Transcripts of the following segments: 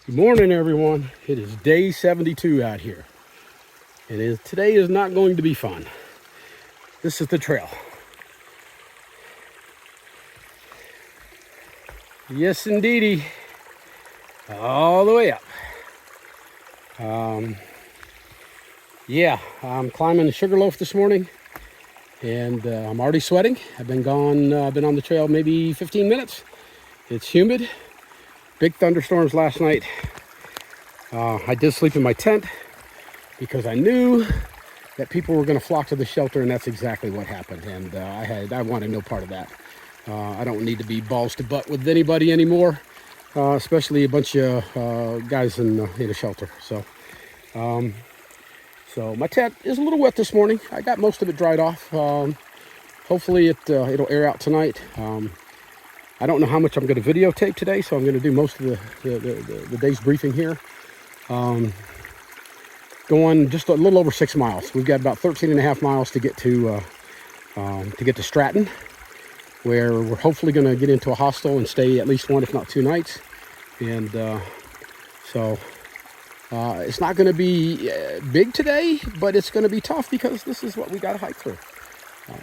Good morning, everyone. It is day 72 out here. Today is not going to be fun. This is the trail. Yes, indeedy. All the way up. Yeah, I'm climbing the Sugarloaf this morning, and I'm already sweating. I've been on the trail maybe 15 minutes. It's humid. Big thunderstorms last night. I did sleep in my tent because I knew that people were going to flock to the shelter, and that's exactly what happened. And I wanted no part of that. I don't need to be balls to butt with anybody anymore, especially a bunch of guys in a shelter. So my tent is a little wet this morning. I got most of it dried off. Hopefully it'll air out tonight. I don't know how much I'm going to videotape today, so I'm going to do most of the day's briefing here. Going just a little over 6 miles. We've got about 13 and a half miles to get to Stratton, where we're hopefully going to get into a hostel and stay at least one, if not 2 nights. And so it's not going to be big today, but it's going to be tough because this is what we got to hike through.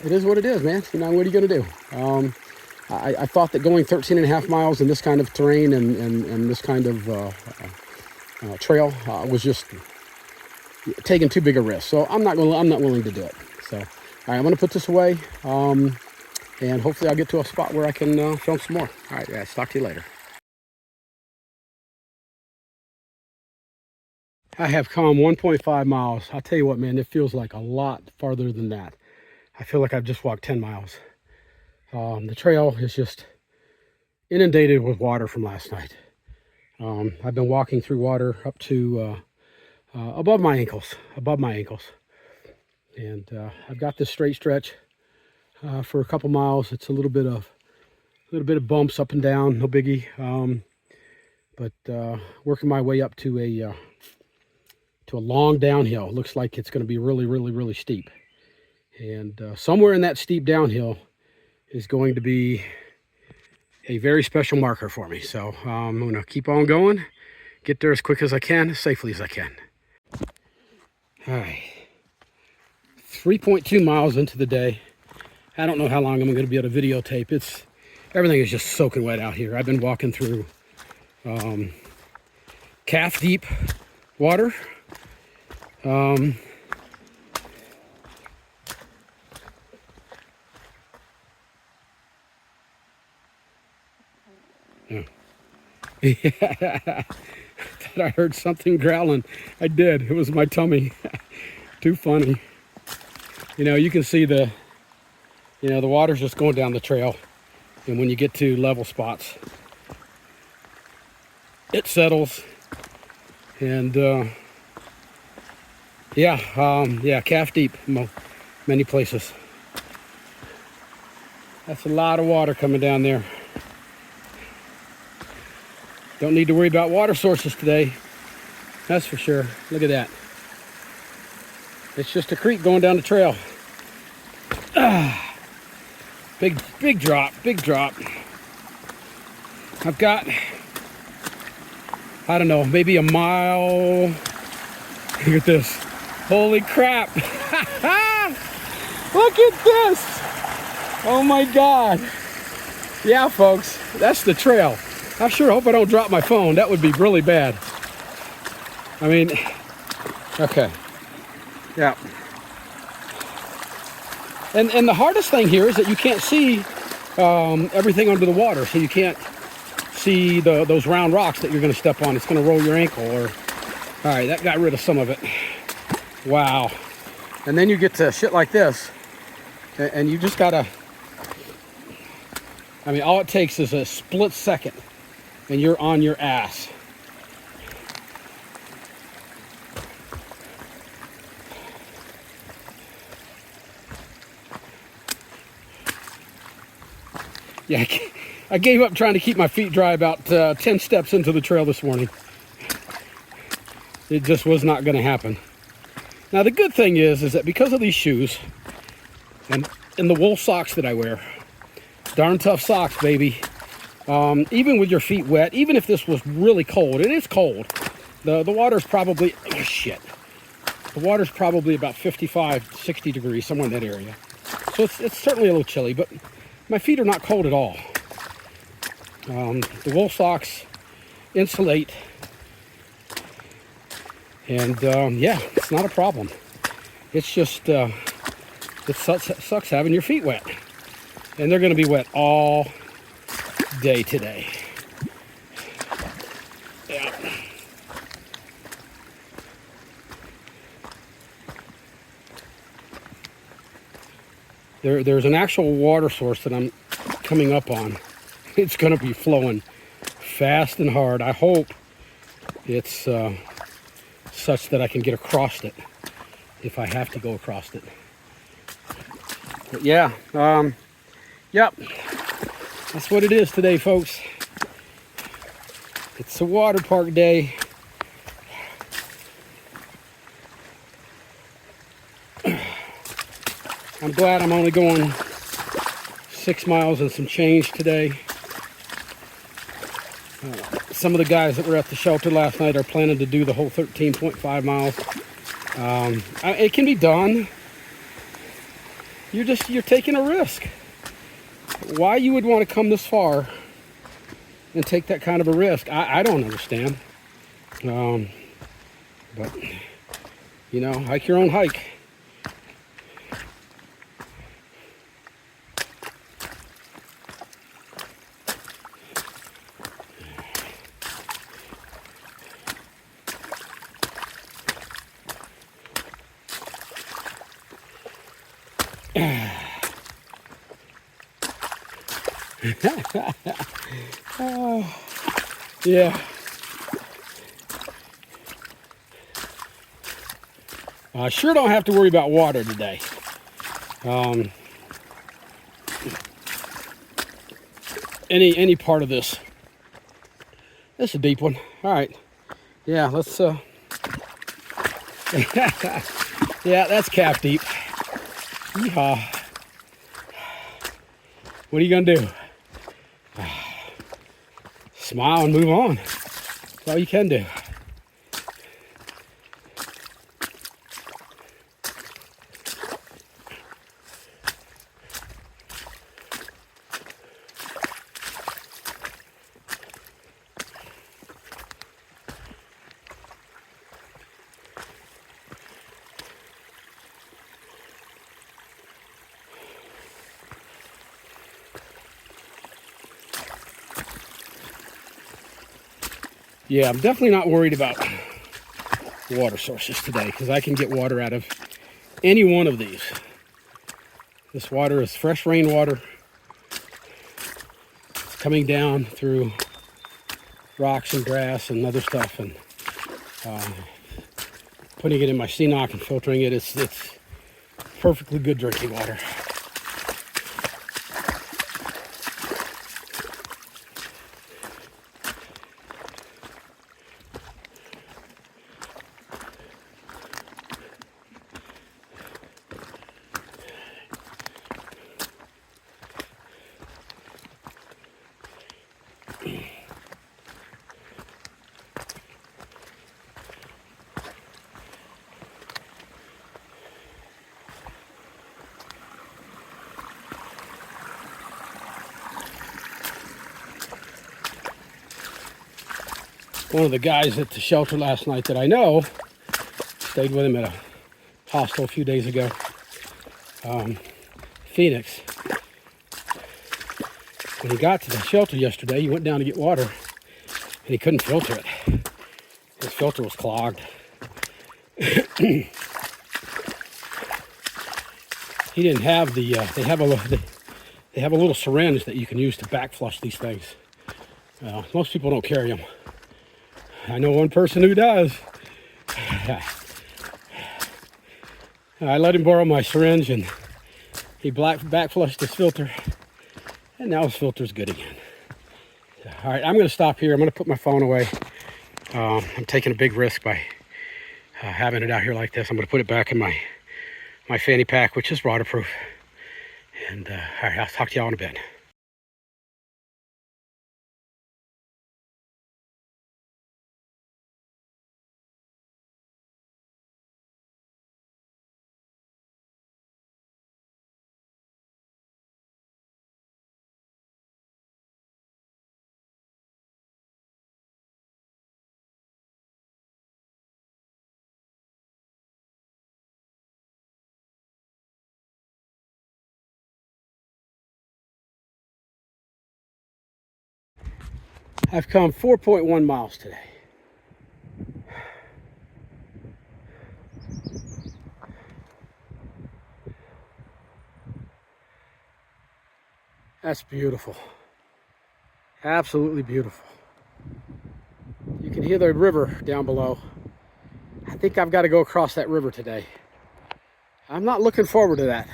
It is what it is, man. You know, what are you going to do? I thought that going 13 and a half miles in this kind of terrain and this kind of trail was just taking too big a risk. So I'm not willing to do it. So, all right, I'm going to put this away, and hopefully I'll get to a spot where I can film some more. All right, guys, talk to you later. I have come 1.5 miles. I'll tell you what, man, it feels like a lot farther than that. I feel like I've just walked 10 miles. The trail is just inundated with water from last night. I've been walking through water up to above my ankles. And I've got this straight stretch for a couple miles. It's a little bit of bumps up and down, no biggie. But working my way up to a long downhill. It looks like it's going to be really, really, really steep. And somewhere in that steep downhill is going to be a very special marker for me. So I'm going to keep on going, get there as quick as I can, as safely as I can. All right, 3.2 miles into the day. I don't know how long I'm going to be able to videotape. Everything is just soaking wet out here. I've been walking through calf deep water. Yeah. Thought I heard something growling. I did. It was my tummy. Too funny. You know, you can see the water's just going down the trail. And when you get to level spots, it settles. And calf deep, many places. That's a lot of water coming down there. Don't need to worry about water sources today. That's for sure. Look at that. It's just a creek going down the trail. Big drop. I've got, I don't know, maybe a mile. Look at this. Holy crap. Look at this. Oh my God. Yeah, folks, that's the trail. I sure hope I don't drop my phone. That would be really bad. I mean, okay. Yeah. And the hardest thing here is that you can't see everything under the water. So you can't see those round rocks that you're going to step on. It's going to roll your ankle. All right, that got rid of some of it. Wow. And then you get to shit like this. And you just got to, I mean, all it takes is a split second. And you're on your ass. Yeah, I gave up trying to keep my feet dry about 10 steps into the trail this morning. It just was not going to happen. Now, the good thing is that because of these shoes and the wool socks that I wear, darn tough socks, baby. even with your feet wet, even if this was really cold, it is cold. The water's probably, oh shit. The water's probably about 55, 60 degrees, somewhere in that area. So it's certainly a little chilly, but my feet are not cold at all. The wool socks insulate, and yeah, it's not a problem. It's just, it sucks having your feet wet. And they're gonna be wet all day today. Yeah. There's an actual water source that I'm coming up on. It's going to be flowing fast and hard. I hope it's such that I can get across it if I have to go across it. But yeah, yep, that's what it is today, folks. It's a water park day. I'm glad I'm only going 6 miles and some change today. Some of the guys that were at the shelter last night are planning to do the whole 13.5 miles. It can be done. You're taking a risk. Why you would want to come this far and take that kind of a risk, I don't understand. But, you know, hike your own hike. Oh, yeah. I sure don't have to worry about water today. Any part of this. This is a deep one. All right. Yeah, let's yeah, that's calf deep. Yeehaw. What are you gonna do? Smile and move on. That's all you can do. Yeah, I'm definitely not worried about water sources today because I can get water out of any one of these. This water is fresh rainwater. It's coming down through rocks and grass and other stuff, and putting it in my CNOC and filtering it. It's perfectly good drinking water. One of the guys at the shelter last night that I know, stayed with him at a hostel a few days ago, Phoenix. When he got to the shelter yesterday, he went down to get water and he couldn't filter it. His filter was clogged. He didn't have the, they have a little syringe that you can use to back flush these things. Most people don't carry them. I know one person who does. I let him borrow my syringe and he back flushed his filter, and now his filter's good again. All right, I'm going to stop here. I'm going to put my phone away. I'm taking a big risk by having it out here like this. I'm going to put it back in my fanny pack, which is waterproof. And all right, I'll talk to y'all in a bit. I've come 4.1 miles today. That's beautiful. Absolutely beautiful. You can hear the river down below. I think I've got to go across that river today. I'm not looking forward to that.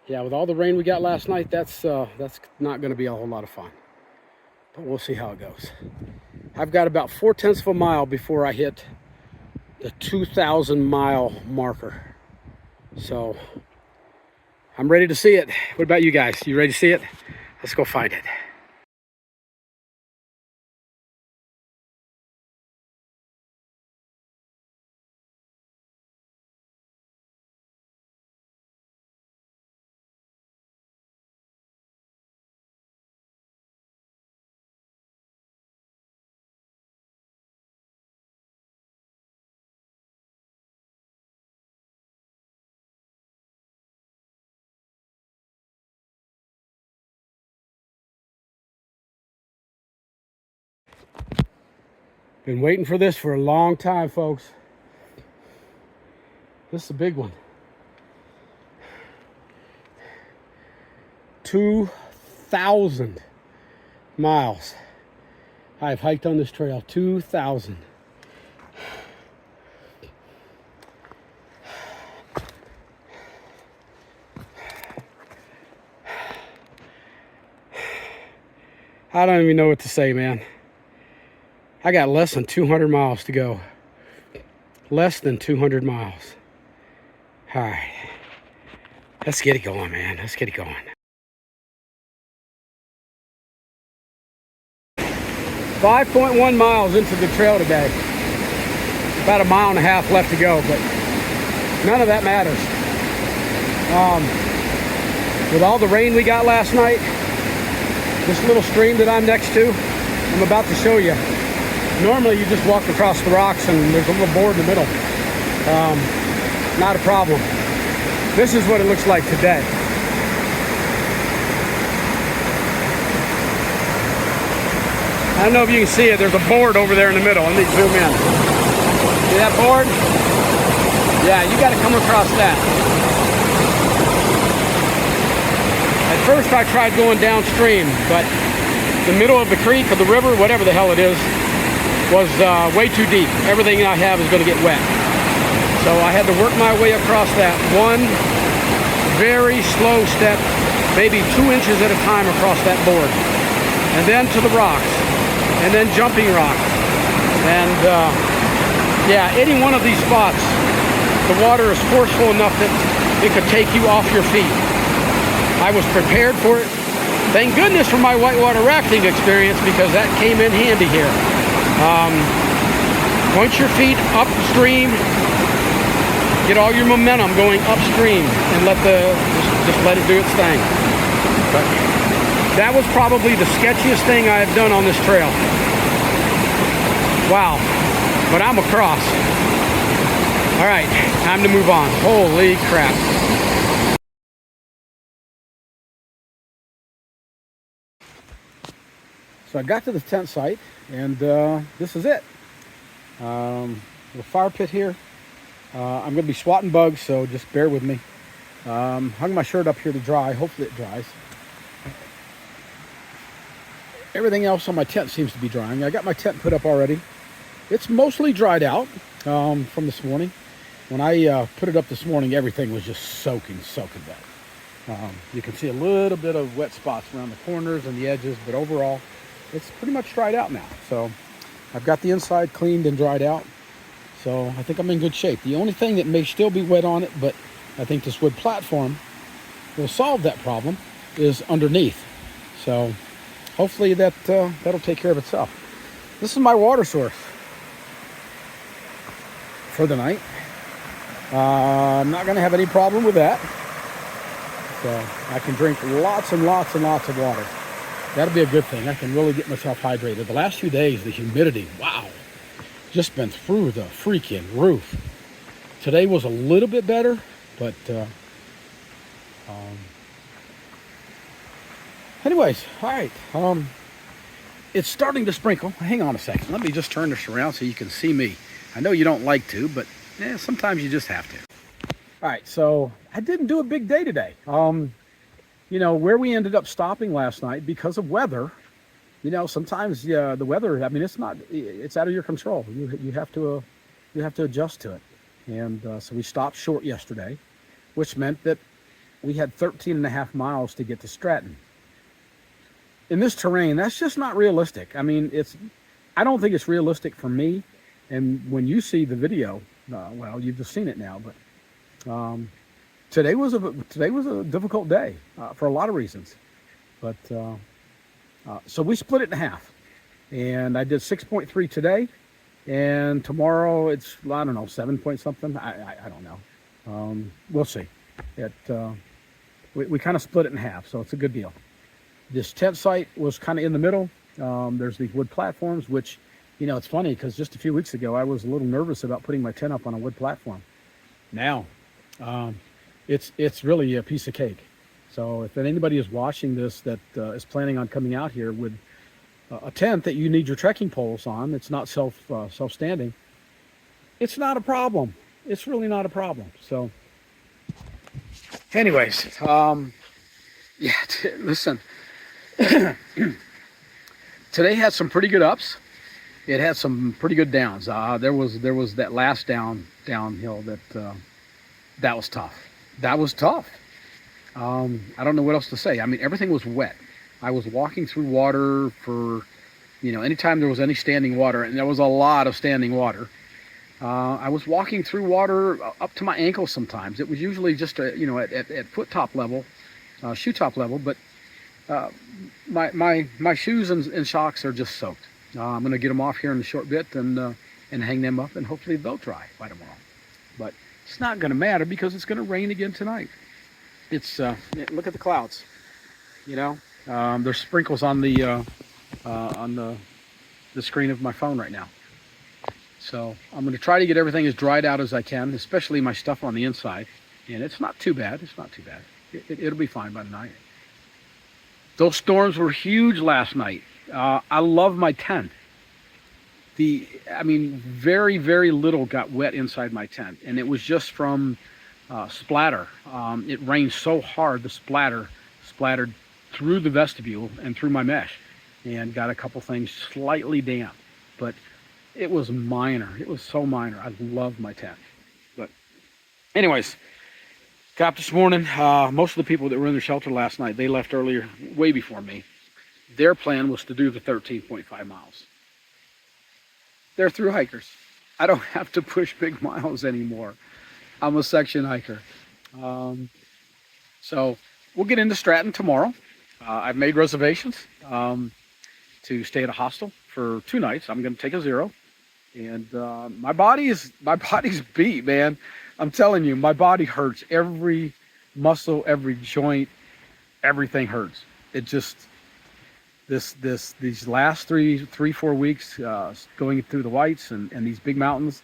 Yeah, with all the rain we got last night, that's not going to be a whole lot of fun. But we'll see how it goes. I've got about 4/10 of a mile before I hit the 2,000 mile marker. So I'm ready to see it. What about you guys? You ready to see it? Let's go find it. Been waiting for this for a long time, folks. This is a big one. 2,000 miles. I've hiked on this trail. 2,000. I don't even know what to say, man. I got less than 200 miles to go. Less than 200 miles. All right. Let's get it going, man. Let's get it going. 5.1 miles into the trail today. About a mile and a half left to go, but none of that matters. With all the rain we got last night, this little stream that I'm next to, I'm about to show you. Normally you just walk across the rocks and there's a little board in the middle. Not a problem. This is what it looks like today. I don't know if you can see it. There's a board over there in the middle. Let me zoom in. See that board? Yeah, you got to come across that. At first I tried going downstream, but the middle of the creek or the river, whatever the hell it is, was way too deep. Everything I have is going to get wet. So I had to work my way across that one very slow step, maybe 2 inches at a time across that board. And then to the rocks. And then jumping rocks. And yeah, any one of these spots, the water is forceful enough that it could take you off your feet. I was prepared for it. Thank goodness for my whitewater rafting experience, because that came in handy here. Point your feet upstream, get all your momentum going upstream, and just let it do its thing. But that was probably the sketchiest thing I have done on this trail. Wow, but I'm across. All right, time to move on. Holy crap. So I got to the tent site, and this is it. The fire pit here. I'm going to be swatting bugs, so just bear with me. Hung my shirt up here to dry. Hopefully it dries. Everything else on my tent seems to be drying. I got my tent put up already. It's mostly dried out from this morning. When I put it up this morning, everything was just soaking wet. You can see a little bit of wet spots around the corners and the edges, but overall, it's pretty much dried out now. So I've got the inside cleaned and dried out. So I think I'm in good shape. The only thing that may still be wet on it, but I think this wood platform will solve that problem, is underneath. So hopefully that'll take care of itself. This is my water source for the night. I'm not going to have any problem with that. So I can drink lots and lots and lots of water. That'll be a good thing. I can really get myself hydrated. The last few days, the humidity, wow, just been through the freaking roof. Today was a little bit better, but anyways, all right. It's starting to sprinkle. Hang on a second. Let me just turn this around so you can see me. I know you don't like to, but sometimes you just have to. All right, so I didn't do a big day today. You know, where we ended up stopping last night because of weather, you know, sometimes the weather, I mean, it's out of your control. You have to adjust to it. And so we stopped short yesterday, which meant that we had 13 and a half miles to get to Stratton. In this terrain, that's just not realistic. I mean, I don't think it's realistic for me. And when you see the video, well, you've just seen it now, but today was a difficult day for a lot of reasons. But so we split it in half, and I did 6.3 today, and tomorrow it's, I don't know, 7 point something. I don't know. We'll see. We kind of split it in half, so it's a good deal. This tent site was kind of in the middle. There's these wood platforms, which, you know, it's funny because just a few weeks ago I was a little nervous about putting my tent up on a wood platform. Now, it's really a piece of cake. So if anybody is watching this that is planning on coming out here with a tent that you need your trekking poles on, it's not self-standing, it's not a problem. It's really not a problem. So anyways, yeah, listen, today had some pretty good ups. It had some pretty good downs. There was that last downhill that was tough. That was tough. I don't know what else to say. I mean, everything was wet. I was walking through water for, you know, anytime there was any standing water, and there was a lot of standing water. I was walking through water up to my ankles sometimes. It was usually just, you know, at foot top level, shoe top level, but my shoes and socks are just soaked. I'm going to get them off here in a short bit and hang them up, and hopefully they'll dry by tomorrow. But it's not going to matter because it's going to rain again tonight. It's look at the clouds. You know, there's sprinkles on the screen of my phone right now. So I'm going to try to get everything as dried out as I can, especially my stuff on the inside. And it's not too bad. It's not too bad. It'll be fine by tonight. Those storms were huge last night. I love my tent. I mean, very, very little got wet inside my tent, and it was just from splatter. It rained so hard, the splatter splattered through the vestibule and through my mesh, and got a couple things slightly damp, but it was minor. It was so minor. I love my tent. But anyways, got up this morning. Most of the people that were in the shelter last night, they left earlier, way before me. Their plan was to do the 13.5 miles. They're through hikers. I don't have to push big miles anymore. I'm a section hiker. So we'll get into Stratton tomorrow. I've made reservations to stay at a hostel for 2 nights. I'm going to take a 0. And my body's beat, man. I'm telling you, my body hurts. Every muscle, every joint, everything hurts. It just, these last 4 weeks, going through the Whites and these big mountains,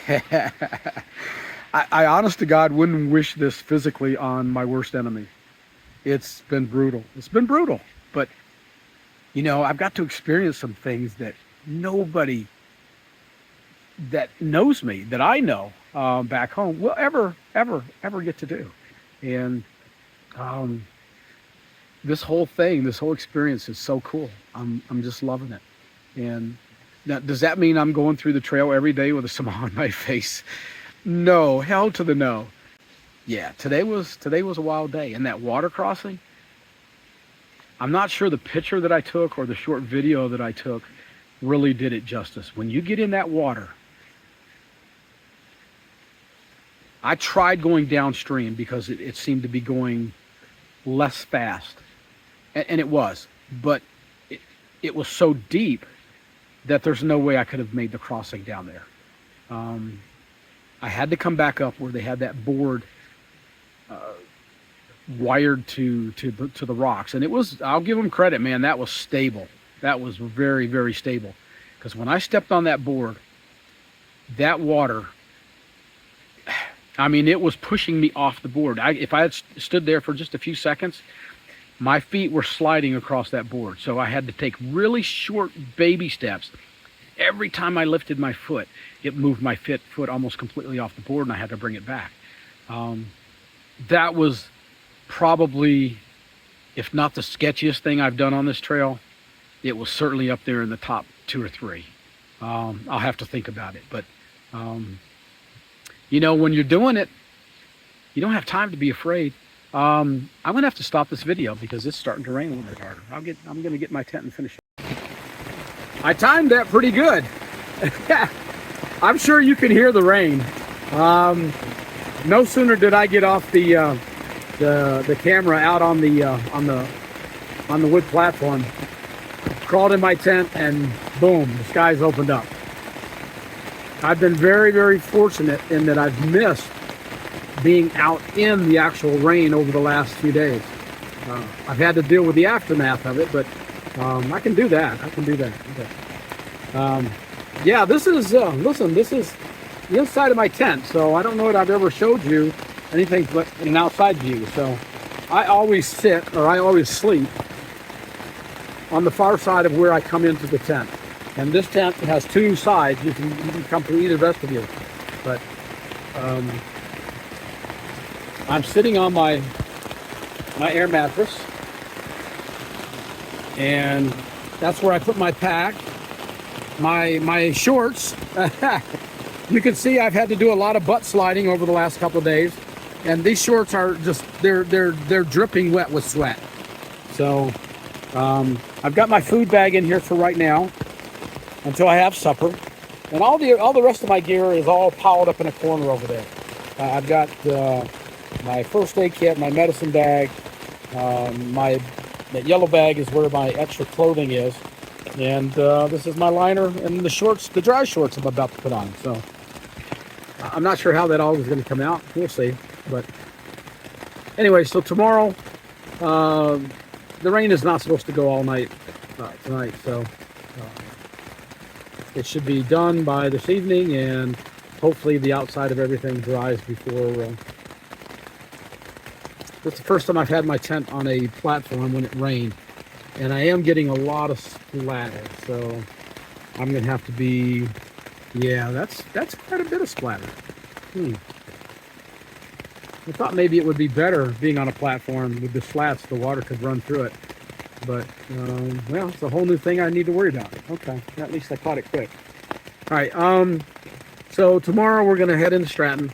I honest to God wouldn't wish this physically on my worst enemy. It's been brutal. It's been brutal. But, you know, I've got to experience some things that nobody that knows me, that I know back home, will ever get to do. And this whole thing, this whole experience is so cool. I'm just loving it. And now, does that mean I'm going through the trail every day with a smile on my face? No, hell to the no. Yeah, today was a wild day. And that water crossing, I'm not sure the picture that I took or the short video that I took really did it justice. When you get in that water, I tried going downstream because it seemed to be going less fast. And it was, but it was so deep that there's no way I could have made the crossing down there. I had to come back up where they had that board wired to the rocks, and it was, I'll give them credit, man, that was stable. That was very, very stable, because when I stepped on that board, that water, I mean, it was pushing me off the board. If I had stood there for just a few seconds, my feet were sliding across that board. So I had to take really short baby steps. Every time I lifted my foot, it moved my foot almost completely off the board, and I had to bring it back. That was probably, if not the sketchiest thing I've done on this trail, it was certainly up there in the top 2 or 3. I'll have to think about it. But, you know, when you're doing it, you don't have time to be afraid. I'm going to have to stop this video because it's starting to rain a little bit harder. I'm going to get my tent and finish it. I timed that pretty good. I'm sure you can hear the rain. No sooner did I get off the camera out on the wood platform, crawled in my tent, and boom, the skies opened up. I've been very, very fortunate in that I've missed being out in the actual rain over the last few days. I've had to deal with the aftermath of it, but I can do that. I can do that. Okay. Yeah, this is, listen, this is the inside of my tent, so I don't know that I've ever showed you anything but an outside view. So I always sit, or I always sleep on the far side of where I come into the tent. And this tent has 2 sides. You can come through either vestibule. But I'm sitting on my air mattress, and that's where I put my pack, my shorts. You can see I've had to do a lot of butt sliding over the last couple of days, and these shorts are just they're dripping wet with sweat. So I've got my food bag in here for right now until I have supper, and all the rest of my gear is all piled up in a corner over there. I've got my first aid kit, my medicine bag, that yellow bag is where my extra clothing is, and this is my liner and the shorts, the dry shorts I'm about to put on. So I'm not sure how that all is going to come out. We'll see. But anyway, so tomorrow, the rain is not supposed to go all night tonight, so it should be done by this evening, and hopefully the outside of everything dries before. It's the first time I've had my tent on a platform when it rained, and I am getting a lot of splatter, so I'm gonna have to be, yeah, that's quite a bit of splatter. I thought maybe it would be better being on a platform with the slats, the water could run through it, but well, it's a whole new thing I need to worry about. Okay, at least I caught it quick. All right, so tomorrow we're gonna head into Stratton,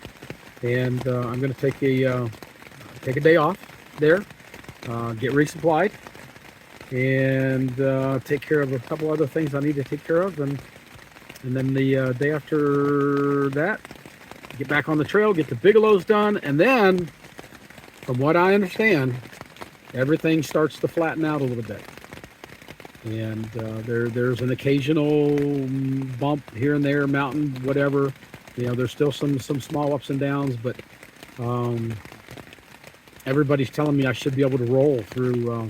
and I'm gonna take a day off there, get resupplied, and take care of a couple other things I need to take care of, and then the day after that, get back on the trail, get the Bigelows done, and then, from what I understand, everything starts to flatten out a little bit. And there's an occasional bump here and there, mountain, whatever. You know, there's still some small ups and downs, but everybody's telling me I should be able to roll through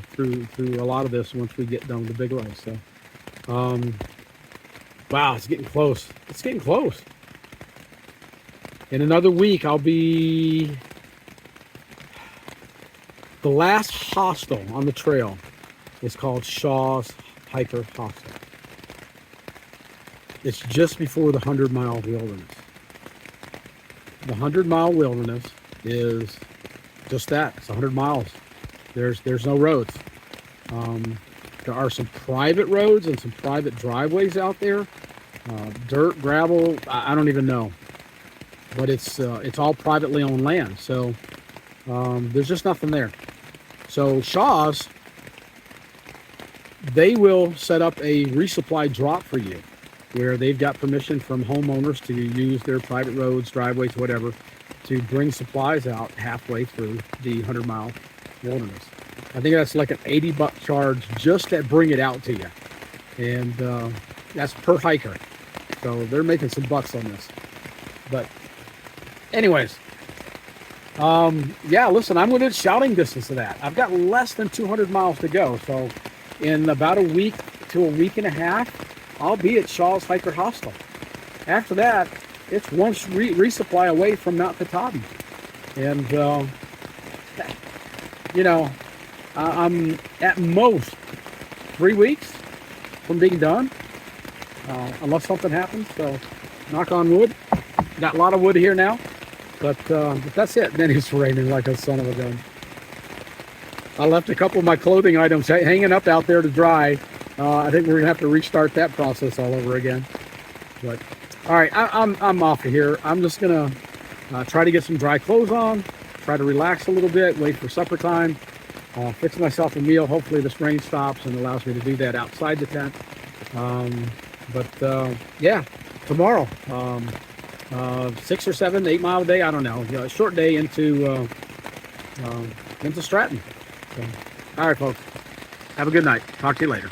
a lot of this once we get done with the Bigelows. So, wow, it's getting close. It's getting close. In another week, I'll be the last hostel on the trail. Is called Shaw's Hiker Hostel. It's just before the 100-mile wilderness. The 100-mile wilderness is just that. It's 100 miles. There's no roads. There are some private roads and some private driveways out there. Dirt, gravel, I don't even know. But it's all privately owned land. So there's just nothing there. So Shaw's, they will set up a resupply drop for you, where they've got permission from homeowners to use their private roads, driveways, whatever, to bring supplies out halfway through the 100-mile wilderness. I think that's like an $80 charge just to bring it out to you. And that's per hiker. So they're making some bucks on this. But anyways, yeah, listen, I'm within shouting distance of that. I've got less than 200 miles to go. So in about a week to a week and a half, I'll be at Shaw's Hiker Hostel. After that, it's one resupply away from Mount Katahdin. And, you know, I'm at most 3 weeks from being done, unless something happens. So, knock on wood. Got a lot of wood here now, but that's it. Then it's raining like a son of a gun. I left a couple of my clothing items hanging up out there to dry. I think we're gonna have to restart that process all over again. But all right, I'm off of here. I'm just gonna try to get some dry clothes on, try to relax a little bit, wait for supper time, fix myself a meal. Hopefully this rain stops and allows me to do that outside the tent. Yeah, tomorrow, 6 or 7, 8 mile a day. I don't know. A short day into Stratton. So, all right, folks. Have a good night. Talk to you later.